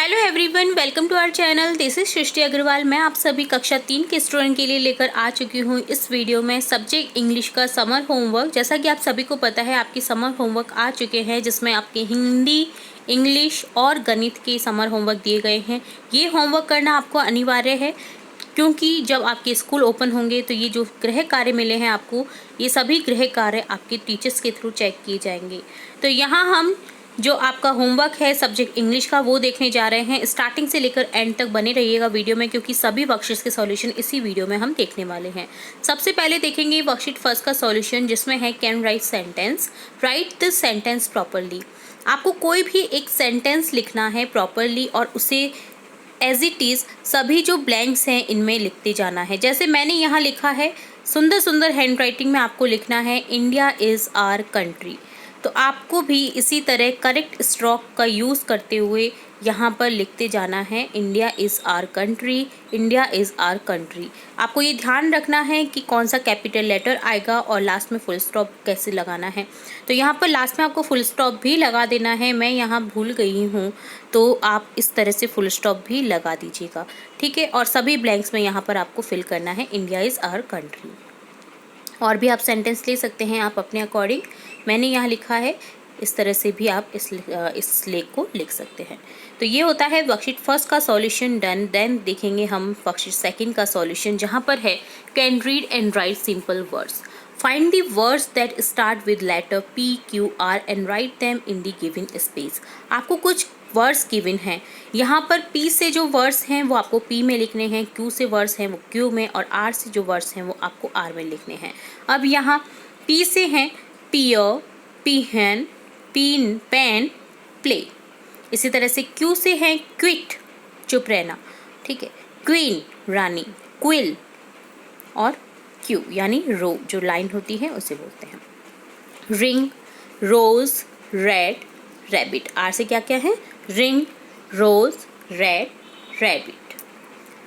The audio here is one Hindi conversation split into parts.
Hello everyone, welcome to our channel. This is Srishti Agarwal. मैं आप सभी कक्षा 3 के स्टूडेंट के लिए लेकर आ चुकी हूँ इस वीडियो में सब्जेक्ट इंग्लिश का समर होमवर्क। जैसा कि आप सभी को पता है, आपकी समर होमवर्क आ चुके हैं, जिसमें आपके हिंदी, इंग्लिश और गणित के समर होमवर्क दिए गए हैं। ये होमवर्क करना आपको अनिवार्य है, क्योंकि जब आपके स्कूल ओपन होंगे तो ये जो गृह कार्य मिले हैं आपको, ये सभी गृह कार्य आपके टीचर्स के थ्रू चेक किए जाएंगे। तो यहाँ हम जो आपका होमवर्क है सब्जेक्ट इंग्लिश का, वो देखने जा रहे हैं। स्टार्टिंग से लेकर एंड तक बने रहिएगा वीडियो में, क्योंकि सभी वर्कशीट्स के सॉल्यूशन इसी वीडियो में हम देखने वाले हैं। सबसे पहले देखेंगे वर्कशीट फर्स्ट का सॉल्यूशन, जिसमें है can write sentence, right the sentence properly. आपको कोई भी एक सेंटेंस लिखना है प्रॉपरली और उसे एज इट इज़ सभी जो ब्लैंक्स हैं इनमें लिखते जाना है। जैसे मैंने यहाँ लिखा है, सुंदर सुंदर हैंड राइटिंग में आपको लिखना है इंडिया इज़ आवर कंट्री। तो आपको भी इसी तरह करेक्ट स्ट्रोक का यूज़ करते हुए यहाँ पर लिखते जाना है India is our country, India is our country. आपको ये ध्यान रखना है कि कौन सा कैपिटल लेटर आएगा और लास्ट में फुल स्टॉप कैसे लगाना है। तो यहाँ पर लास्ट में आपको फुल स्टॉप भी लगा देना है। मैं यहाँ भूल गई हूँ, तो आप इस तरह से फुल स्टॉप भी लगा दीजिएगा, ठीक है। और सभी ब्लैंक्स में यहाँ पर आपको फिल करना है इंडिया इज़ आवर कंट्री। और भी आप सेंटेंस ले सकते हैं आप अपने अकॉर्डिंग। मैंने यहाँ लिखा है, इस तरह से भी आप इस लेख को लिख सकते हैं। तो ये होता है वर्कशीट फर्स्ट का सॉल्यूशन डन। देन देखेंगे हम वर्कशीट सेकंड का सॉल्यूशन, जहाँ पर है can read and write simple words. Find the words that start with letter P, Q, R and write them in the given space. आपको कुछ वर्ड्स गिवन हैं, यहाँ पर P से जो वर्ड्स हैं वो आपको P में लिखने हैं, Q से वर्ड्स हैं वो Q में, और R से जो वर्ड्स हैं वो आपको R में लिखने हैं। अब यहाँ P से हैं पियर, पीहन, पीन, पेन, प्ले। इसी तरह से Q से है क्विट, चुप रहना, ठीक है, क्वीन, रानी, क्विल, और Q यानी रो, जो लाइन होती है उसे बोलते हैं। रिंग, रोज, रेड, रैबिट। R से क्या क्या है, रिंग, रोज, रेड, रैबिट।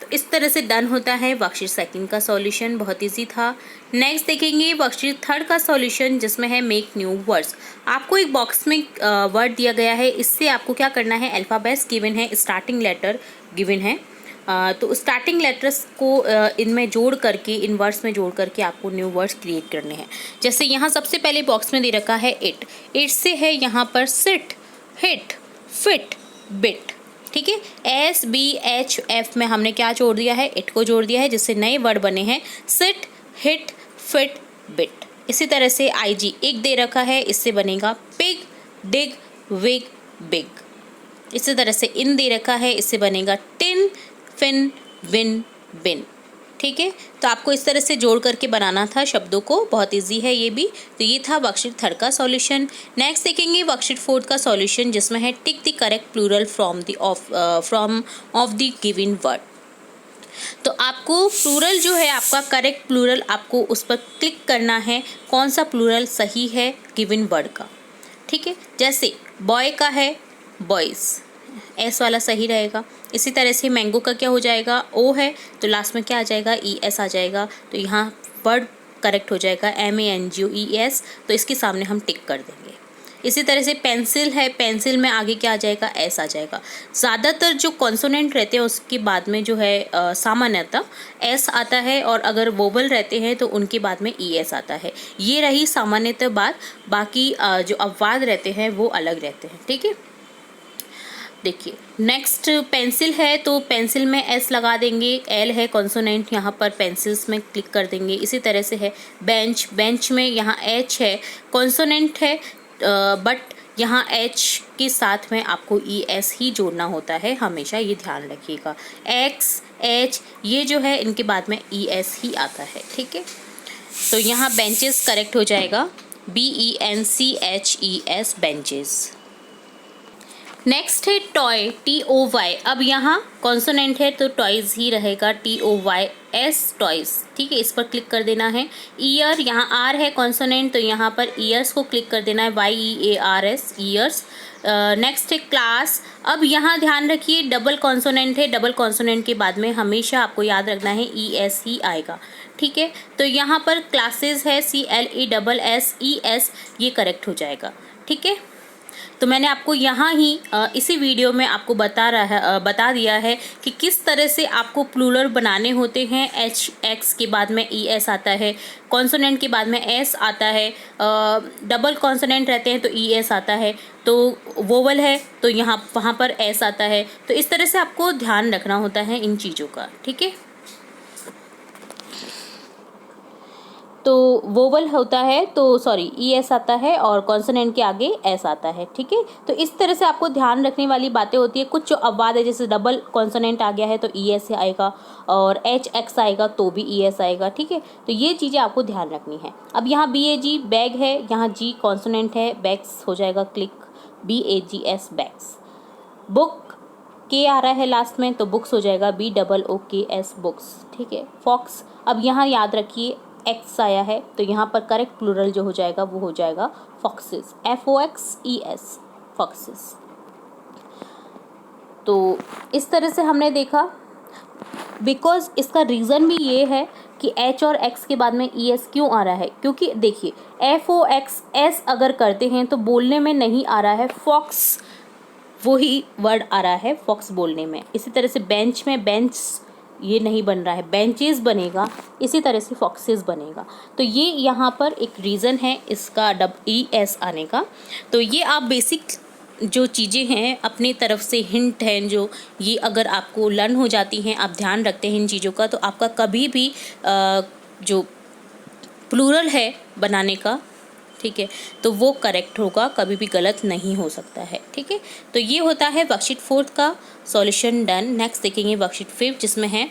तो इस तरह से डन होता है वर्कशीट सेकंड का सॉल्यूशन। बहुत इजी था। नेक्स्ट देखेंगे वर्कशीट थर्ड का सॉल्यूशन, जिसमें है मेक न्यू वर्ड्स। आपको एक बॉक्स में वर्ड दिया गया है, इससे आपको क्या करना है, अल्फ़ाबेट्स गिवन है, स्टार्टिंग लेटर गिवन है, तो स्टार्टिंग लेटर्स को इनमें जोड़ करके, इन वर्ड्स में जोड़ करके आपको न्यू वर्ड्स क्रिएट करने हैं। जैसे यहाँ सबसे पहले बॉक्स में दे रखा है इट। इट से है यहाँ पर सिट, हिट, फिट, बिट, ठीक है। SBHF में हमने क्या जोड़ दिया है, इट को जोड़ दिया है, जिससे नए वर्ड बने हैं सिट, हिट, फिट, बिट। इसी तरह से IG एक दे रखा है, इससे बनेगा पिग, डिग, विग, बिग। इसी तरह से इन दे रखा है, इससे बनेगा टिन, फिन, विन, बिन, ठीक है। तो आपको इस तरह से जोड़ करके बनाना था शब्दों को, बहुत इजी है ये भी। तो ये था वर्कशीट थर्ड का सॉल्यूशन। नेक्स्ट देखेंगे वर्कशीट फोर्थ का सॉल्यूशन, जिसमें है tick the correct plural from of the given word. तो आपको प्लूरल जो है, आपका करेक्ट प्लूरल, आपको उस पर क्लिक करना है, कौन सा प्लूरल सही है गिवन वर्ड का, ठीक है। जैसे बॉय का है बॉयज़, एस वाला सही रहेगा। इसी तरह से मैंगो का क्या हो जाएगा, ओ है तो लास्ट में क्या आ जाएगा, ES आ जाएगा। तो यहाँ वर्ड करेक्ट हो जाएगा MANGOES, तो इसके सामने हम टिक कर देंगे। इसी तरह से पेंसिल है, पेंसिल में आगे क्या आ जाएगा, S आ जाएगा। ज़्यादातर जो कॉन्सोनेंट रहते हैं उसके बाद में जो है सामान्यतः S आता है, और अगर वोवल रहते हैं तो उनके बाद में ES आता है। ये रही सामान्यतः बात। बाकी जो अपवाद रहते हैं वो अलग रहते हैं, ठीक है। देखिए नेक्स्ट पेंसिल है, तो पेंसिल में S लगा देंगे, L है कॉन्सोनेंट, यहाँ पर पेंसिल्स में क्लिक कर देंगे। इसी तरह से है बेंच, बेंच में यहाँ H है, कॉन्सोनेंट है, बट यहाँ H के साथ में आपको ES ही जोड़ना होता है हमेशा, ये ध्यान रखिएगा। X, H ये जो है इनके बाद में ES ही आता है, ठीक है। तो यहाँ बेंचेस करेक्ट हो जाएगा, BENCHES, बेंचेस। नेक्स्ट है टॉय, TOY। अब यहाँ कॉन्सोनेंट है तो टॉयज ही रहेगा, TOYS, टॉयज, ठीक है। इस पर क्लिक कर देना है। ईयर, यहाँ R है कॉन्सोनेंट, तो यहाँ पर ईयर्स को क्लिक कर देना है, YEARS, ईयर्स। नेक्स्ट है क्लास। अब यहाँ ध्यान रखिए डबल कॉन्सोनेंट है, डबल कॉन्सोनेंट के बाद में हमेशा आपको याद रखना है ES ही आएगा, ठीक है। तो यहाँ पर क्लासेस है, CLASSES, ये करेक्ट हो जाएगा, ठीक है। तो मैंने आपको यहाँ ही इसी वीडियो में आपको बता दिया है कि किस तरह से आपको प्लूरल बनाने होते हैं। एच एक्स के बाद में ई एस आता है, कॉन्सोनेंट के बाद में एस आता है, डबल कॉन्सोनेंट रहते हैं तो ई एस आता है, तो वोवल है तो यहाँ वहाँ पर एस आता है। तो इस तरह से आपको ध्यान रखना होता है इन चीज़ों का, ठीक है। तो वोवल होता है तो सॉरी ई एस आता है और कॉन्सोनेंट के आगे एस आता है, ठीक है। तो इस तरह से आपको ध्यान रखने वाली बातें होती है। कुछ जो अपवाद है, जैसे डबल कॉन्सोनेंट आ गया है तो ई एस आएगा, और एच एक्स आएगा तो भी ई एस आएगा, ठीक है। तो ये चीज़ें आपको ध्यान रखनी है। अब यहाँ बी ए जी बैग है, यहाँ जी कॉन्सोनेंट है, बैग्स हो जाएगा क्लिक, बी ए जी एस बैग्स। बुक के आ रहा है लास्ट में तो बुक्स हो जाएगा बी डबल ओ के एस बुक्स, ठीक है। फॉक्स, अब यहाँ याद रखिए एक्स आया है तो यहाँ पर करेक्ट प्लूरल जो हो जाएगा वो हो जाएगा foxes, F O X E S, foxes. तो इस तरह से हमने देखा। बिकॉज इसका रीज़न भी ये है कि एच और एक्स के बाद में ई एस क्यों आ रहा है, क्योंकि देखिए एफ ओ एक्स एस अगर करते हैं तो बोलने में नहीं आ रहा है फॉक्स, वही वर्ड आ रहा है फॉक्स बोलने में। इसी तरह से बेंच में बेंच ये नहीं बन रहा है, बेंचेस बनेगा, इसी तरह से फॉक्सेस बनेगा। तो ये यहाँ पर एक रीज़न है इसका ई एस आने का। तो ये आप बेसिक जो चीज़ें हैं अपनी तरफ से हिंट हैं जो ये अगर आपको लर्न हो जाती हैं, आप ध्यान रखते हैं इन चीज़ों का, तो आपका कभी भी जो प्लूरल है बनाने का, ठीक है, तो वो करेक्ट होगा, कभी भी गलत नहीं हो सकता है, ठीक है। तो ये होता है वर्कशीट 4 का सॉल्यूशन डन। नेक्स्ट देखेंगे वर्कशीट 5 जिसमें है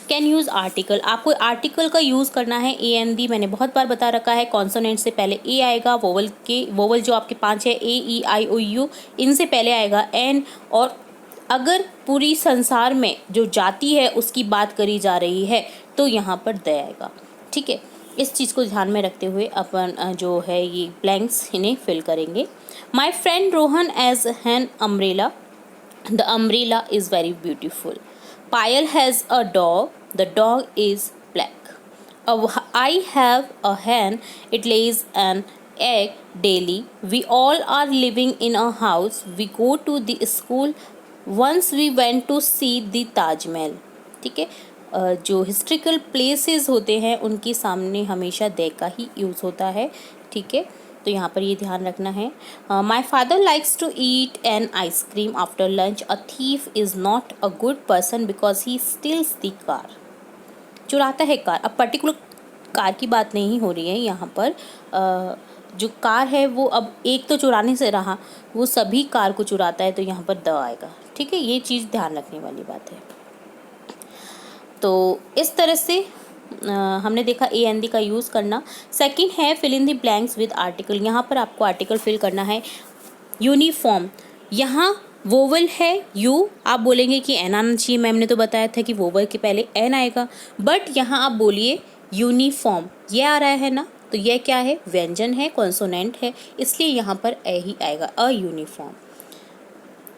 कैन यूज़ आर्टिकल। आपको आर्टिकल का यूज़ करना है ए एन दी, मैंने बहुत बार बता रखा है। कॉन्सोनेंट से पहले ए आएगा, वोवल जो आपके 5 है ए ई आई ओ यू, इनसे पहले आएगा एन। और अगर पूरी संसार में जो जाति है उसकी बात करी जा रही है तो यहाँ पर द आएगा, ठीक है। इस चीज़ को ध्यान में रखते हुए अपन जो है ये ब्लैंक्स इन्हें फिल करेंगे। My friend Rohan has an umbrella, the umbrella is very beautiful. Payal has a dog, the dog is black. I have a hen, it lays an egg daily. We all are living in a house. We go to the school. Once we went to see the Taj Mahal. ठीक है। जो हिस्ट्रिकल प्लेसेस होते हैं उनके सामने हमेशा दे का ही यूज़ होता है, ठीक है। तो यहाँ पर ये ध्यान रखना है। My father likes to eat an ice cream after lunch. A thief is not a good person because he steals the car. चुराता है कार। अब पर्टिकुलर कार की बात नहीं हो रही है यहाँ पर। जो कार है वो अब एक तो चुराने से रहा, वो सभी कार को चुराता है, तो यहाँ पर द आएगा, ठीक है। ये चीज़ ध्यान रखने वाली बात है। तो इस तरह से हमने देखा ए एन दी का यूज़ करना। सेकंड है fill in the blanks with article. यहाँ पर आपको आर्टिकल फिल करना है। यूनिफॉर्म, यहाँ वोवल है यू, आप बोलेंगे कि एन आना चाहिए, मैम ने तो बताया था कि वोवल के पहले एन आएगा, बट यहाँ आप बोलिए यूनिफॉर्म, ये आ रहा है ना, तो यह क्या है, व्यंजन है, कॉन्सोनेंट है, इसलिए यहाँ पर ए ही आएगा, अ यूनिफॉर्म।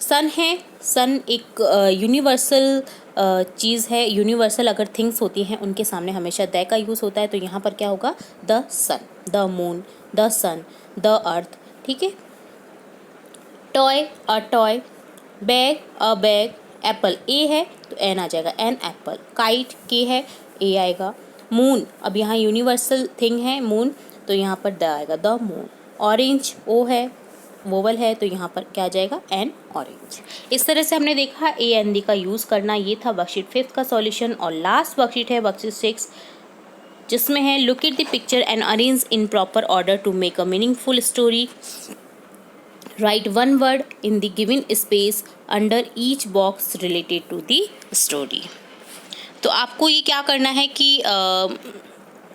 सन है, सन एक यूनिवर्सल चीज़ है। यूनिवर्सल अगर थिंग्स होती हैं उनके सामने हमेशा द का यूज़ होता है, तो यहाँ पर क्या होगा, the sun, the moon, the sun, the earth, ठीक है। Toy, a toy. Bag, a bag. Apple, a है तो एन आ जाएगा, एन एप्पल। काइट, के है, ए आएगा। मून, अब यहाँ यूनिवर्सल थिंग है मून, तो यहाँ पर द आएगा, द मून। ऑरेंज, ओ है, वोवल है, तो यहाँ पर क्या आ जाएगा, एन ऑरेंज। इस तरह से हमने देखा ए एन डी का यूज़ करना। ये था वर्कशीट 5 का सॉल्यूशन। और लास्ट वर्कशीट है वर्कशीट 6 जिसमें है look at the picture and arrange in proper order to make a meaningful story. Write one word in the given space under each box related to the story. तो आपको ये क्या करना है कि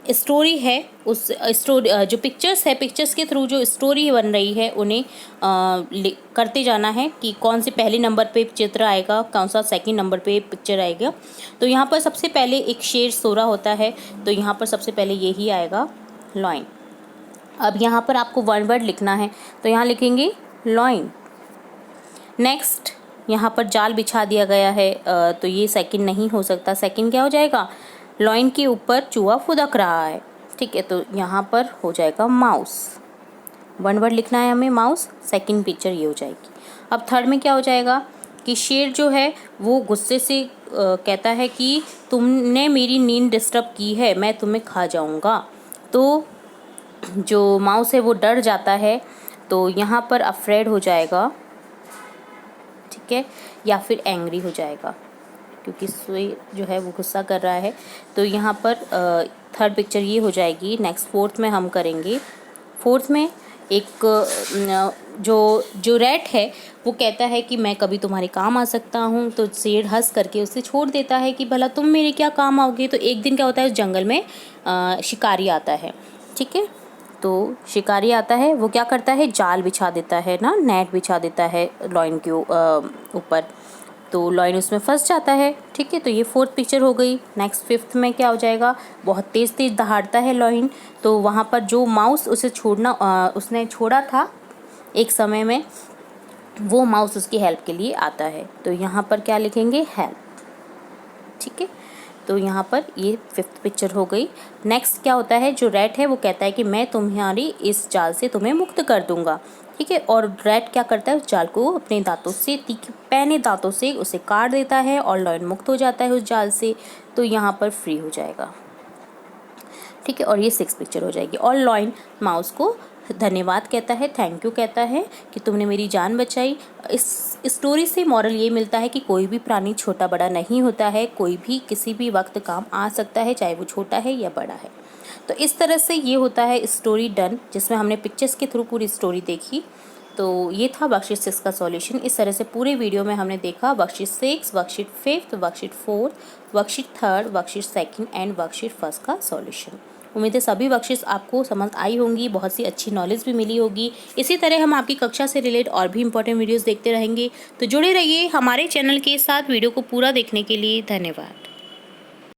स्टोरी है, उस स्टोरी जो पिक्चर्स है, पिक्चर्स के थ्रू जो स्टोरी बन रही है उन्हें करते जाना है कि कौन से पहले नंबर पे चित्र आएगा, कौन सा सेकंड नंबर पे पिक्चर आएगा। तो यहाँ पर सबसे पहले एक शेर सो रहा होता है, तो यहाँ पर सबसे पहले यही आएगा, लॉइन। अब यहाँ पर आपको वन वर्ड लिखना है, तो यहाँ लिखेंगे लॉइन। नेक्स्ट यहाँ पर जाल बिछा दिया गया है, तो ये सेकंड नहीं हो सकता। सेकंड क्या हो जाएगा, लॉइन के ऊपर चूहा फुदक रहा है, ठीक है, तो यहाँ पर हो जाएगा माउस। वन वर्ड लिखना है हमें माउस, सेकंड पिक्चर ये हो जाएगी। अब थर्ड में क्या हो जाएगा कि शेर जो है वो गुस्से से कहता है कि तुमने मेरी नींद डिस्टर्ब की है, मैं तुम्हें खा जाऊंगा। तो जो माउस है वो डर जाता है, तो यहाँ पर अफ्रेड हो जाएगा, ठीक है, या फिर एंग्री हो जाएगा क्योंकि शेर जो है वो गुस्सा कर रहा है। तो यहाँ पर थर्ड पिक्चर ये हो जाएगी। नेक्स्ट फोर्थ में हम करेंगे। फोर्थ में एक जो रैट है वो कहता है कि मैं कभी तुम्हारे काम आ सकता हूँ। तो शेर हंस करके उसे छोड़ देता है कि भला तुम मेरे क्या काम आओगे। तो एक दिन क्या होता है, उस जंगल में शिकारी आता है, ठीक है। तो शिकारी आता है, वो क्या करता है, जाल बिछा देता है ना, नेट बिछा देता है लॉयन के ऊपर। तो लॉयन उसमें फंस जाता है, ठीक है। तो ये फोर्थ पिक्चर हो गई। नेक्स्ट फिफ्थ में क्या हो जाएगा, बहुत तेज़ तेज़ दहाड़ता है लॉयन। तो वहाँ पर जो माउस उसे उसने छोड़ा था एक समय में, वो माउस उसकी हेल्प के लिए आता है। तो यहाँ पर क्या लिखेंगे, हेल्प, ठीक है। तो यहाँ पर ये फिफ्थ पिक्चर हो गई। नेक्स्ट क्या होता है, जो रैट है वो कहता है कि मैं तुम्हारी इस जाल से तुम्हें मुक्त कर दूंगा, ठीक है। और रैट क्या करता है, उस जाल को अपने दांतों से, तीखे पैने दांतों से उसे काट देता है और लॉयन मुक्त हो जाता है उस जाल से। तो यहाँ पर फ्री हो जाएगा, ठीक है। और ये सिक्स पिक्चर हो जाएगी। और लॉयन माउस को धन्यवाद कहता है, थैंक यू कहता है कि तुमने मेरी जान बचाई। इस स्टोरी से मॉरल ये मिलता है कि कोई भी प्राणी छोटा बड़ा नहीं होता है, कोई भी किसी भी वक्त काम आ सकता है, चाहे वो छोटा है या बड़ा है। तो इस तरह से ये होता है स्टोरी डन, जिसमें हमने पिक्चर्स के थ्रू पूरी स्टोरी देखी। तो ये था वर्कशीट 6 का सॉल्यूशन। इस तरह से पूरे वीडियो में हमने देखा worksheet 6, worksheet 5, worksheet 4, worksheet 3, worksheet 2 and worksheet 1 का सॉल्यूशन। उम्मीद है सभी वर्कशीट्स आपको समझ आई होंगी, बहुत सी अच्छी नॉलेज भी मिली होगी। इसी तरह हम आपकी कक्षा से रिलेटेड और भी इंपॉर्टेंट वीडियोस देखते रहेंगे। तो जुड़े रहिए हमारे चैनल के साथ। वीडियो को पूरा देखने के लिए धन्यवाद।